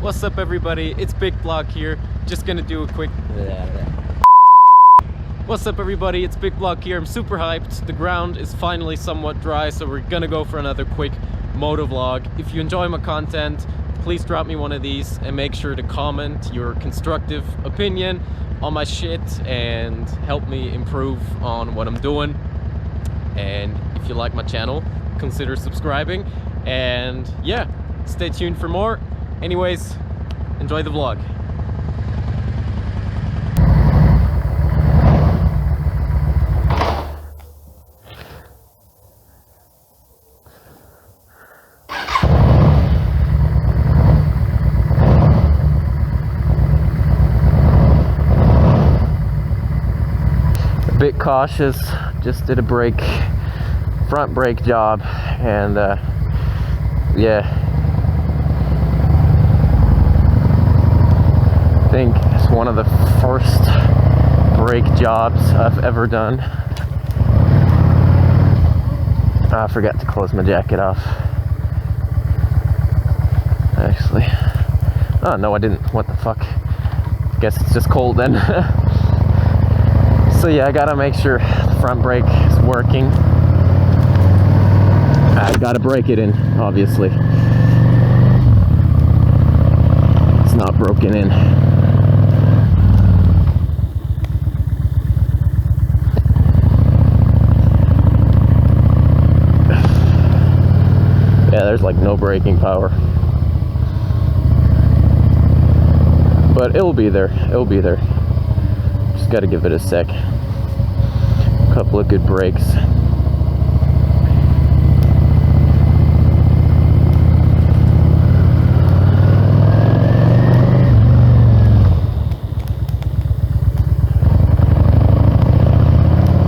What's up everybody, it's BigBlock here. Just gonna do a quick... What's up everybody, it's BigBlock here. I'm super hyped. The ground is finally somewhat dry, so we're gonna go for another quick motovlog. If you enjoy my content, please drop me one of these and make sure to comment your constructive opinion on my shit and help me improve on what I'm doing. And if you like my channel, consider subscribing, and yeah, stay tuned for more. Anyways, enjoy the vlog. A bit cautious, just did a front brake job, and yeah, I think it's one of the first brake jobs I've ever done. I forgot to close my jacket off. Actually, oh no, I didn't. What the fuck? Guess it's just cold then. So yeah, I gotta make sure the front brake is working. I gotta break it in, obviously. It's not broken in. Yeah, there's like no braking power. But it'll be there, it'll be there. Just gotta give it a sec. Couple of good brakes.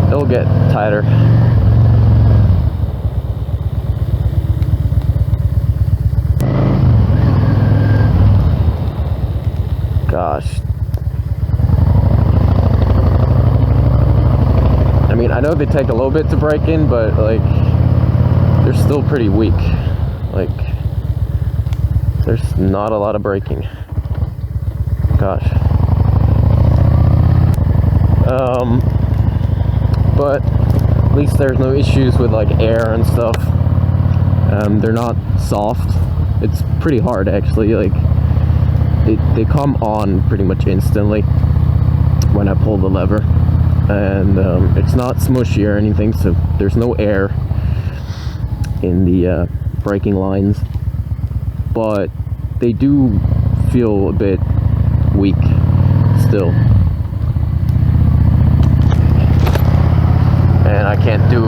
It'll get tighter. Gosh. I mean, I know they take a little bit to break in, but like, they're still pretty weak. Like, there's not a lot of braking. Gosh. But at least there's no issues with like air and stuff. They're not soft. It's pretty hard actually. Like, they come on pretty much instantly when I pull the lever. And it's not smushy or anything, so there's no air in the braking lines, but they do feel a bit weak still, and I can't do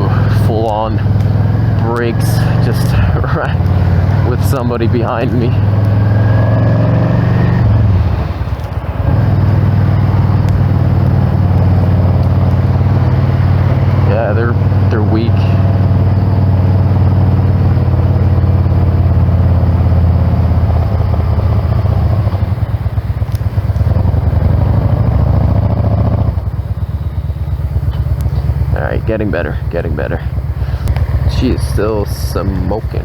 full-on brakes just right with somebody behind me. Yeah, they're weak. All right, getting better, getting better. She is still smoking.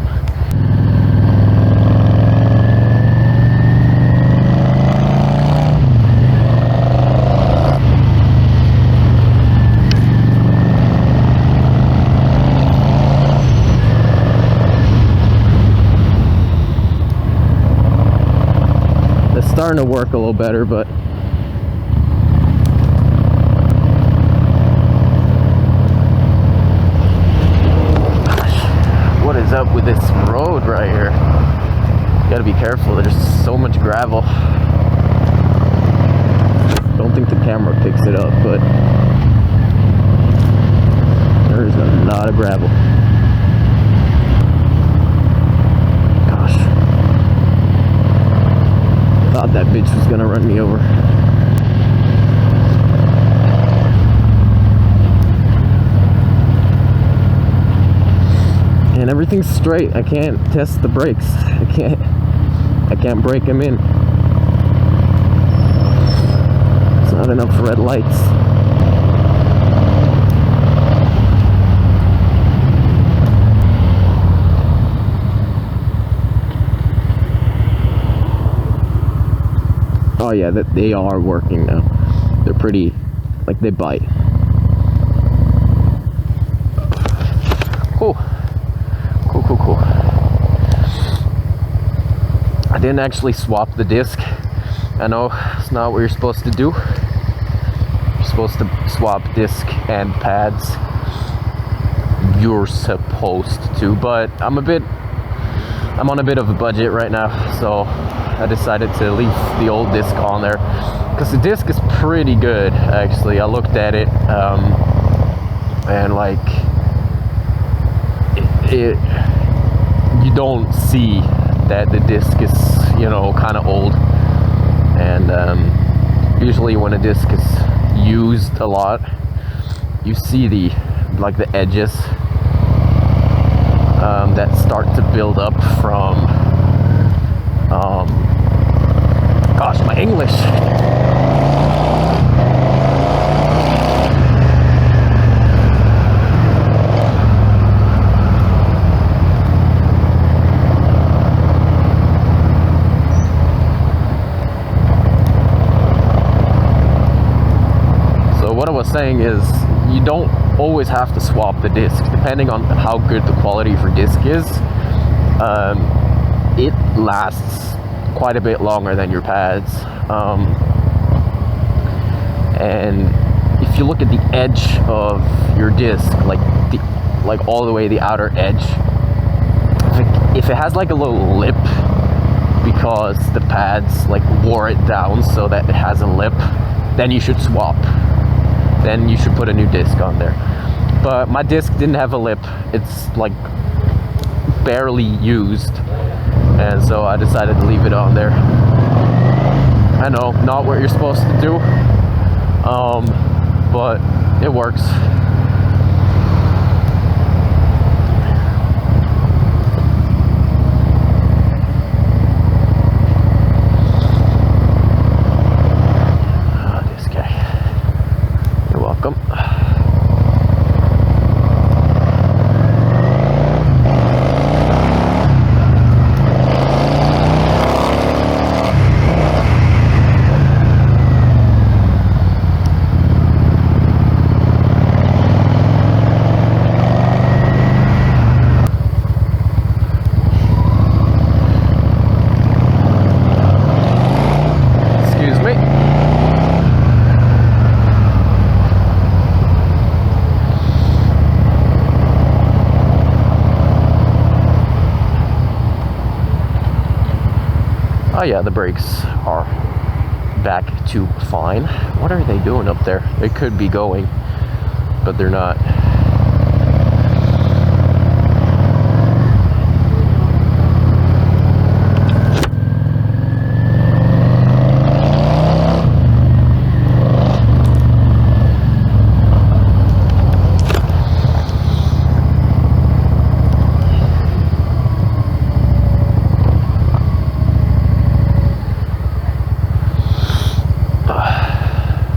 Starting to work a little better, but gosh, what is up with this road right here? You gotta be careful, there's so much gravel. Don't think the camera picks it up, but there's a lot of gravel. Thought that bitch was gonna run me over. And everything's straight. I can't test the brakes. I can't brake them in. It's not enough red lights. Oh yeah, they are working now. They're pretty, like, they bite. Cool. Cool. I didn't actually swap the disc. I know it's not what you're supposed to do. You're supposed to swap disc and pads. You're supposed to, but I'm on a bit of a budget right now, so I decided to leave the old disc on there because the disc is pretty good, actually. I looked at it, and like it you don't see that the disc is, you know, kind of old. And usually when a disc is used a lot, you see the edges that start to build up from gosh, my English. What I was saying is, you don't always have to swap the disc. Depending on how good the quality of your disc is, it lasts quite a bit longer than your pads. And if you look at the edge of your disc, like all the way the outer edge, if it has like a little lip because the pads like wore it down so that it has a lip, then you should swap. Then you should put a new disc on there. But my disc didn't have a lip. It's like barely used, and so I decided to leave it on there. I know, not what you're supposed to do, but it works. Oh yeah, the brakes are back to fine. What are they doing up there? They could be going, but they're not.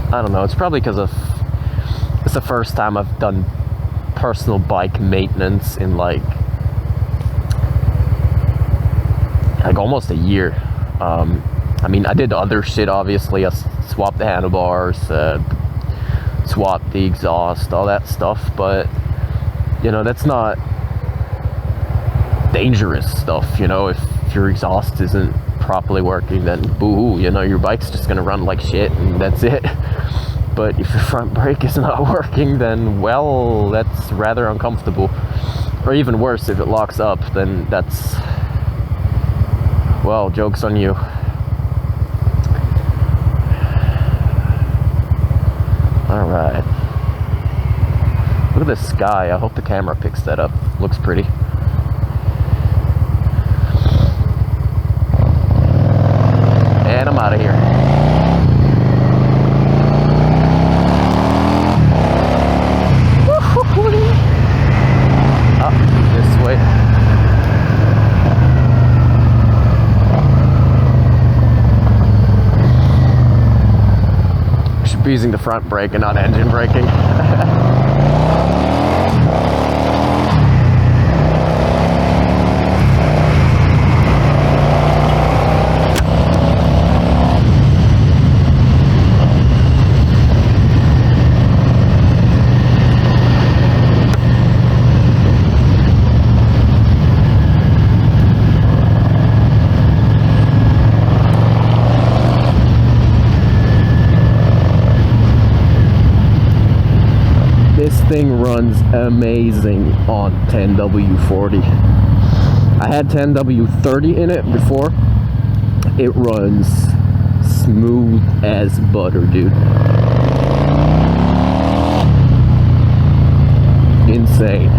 I don't know, it's probably because it's the first time I've done personal bike maintenance in like almost a year. I mean, I did other shit, obviously. I swapped the handlebars, swapped the exhaust, all that stuff, but you know, that's not dangerous stuff. You know, if your exhaust isn't properly working, then boo-hoo, you know, your bike's just gonna run like shit and that's it. But if your front brake is not working, then, well, that's rather uncomfortable. Or even worse, if it locks up, then that's, well, joke's on you. Alright. Look at the sky. I hope the camera picks that up. Looks pretty. And I'm out of here. Up this way. I should be using the front brake and not engine braking. thing runs amazing on 10W40. I had 10W30 in it before. It runs smooth as butter, dude. Insane.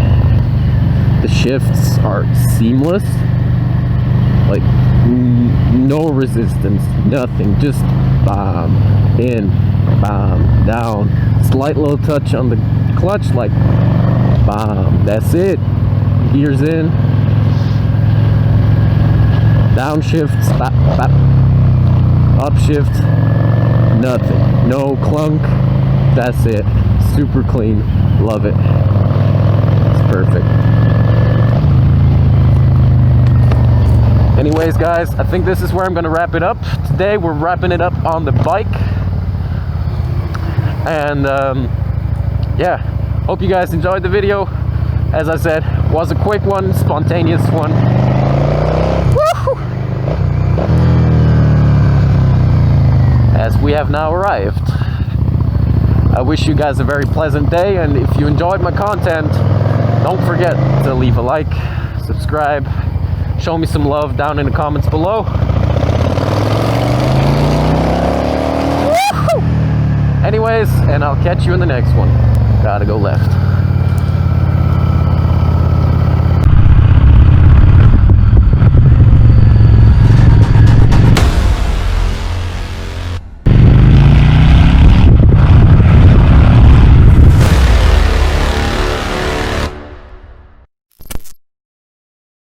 The shifts are seamless. Like, no resistance, nothing. Just bam, in, bam, down. Slight little touch on the clutch, like, bam. That's it. Gears in. Downshifts, bap, bap. Upshift, nothing. No clunk. That's it. Super clean. Love it. It's perfect. Anyways, guys, I think this is where I'm going to wrap it up. Today, we're wrapping it up on the bike. And, yeah, hope you guys enjoyed the video. As I said, was a quick one, spontaneous one. Woo! As we have now arrived. I wish you guys a very pleasant day, and if you enjoyed my content, don't forget to leave a like, subscribe, show me some love down in the comments below. Woo! Anyways, and I'll catch you in the next one. Gotta go left.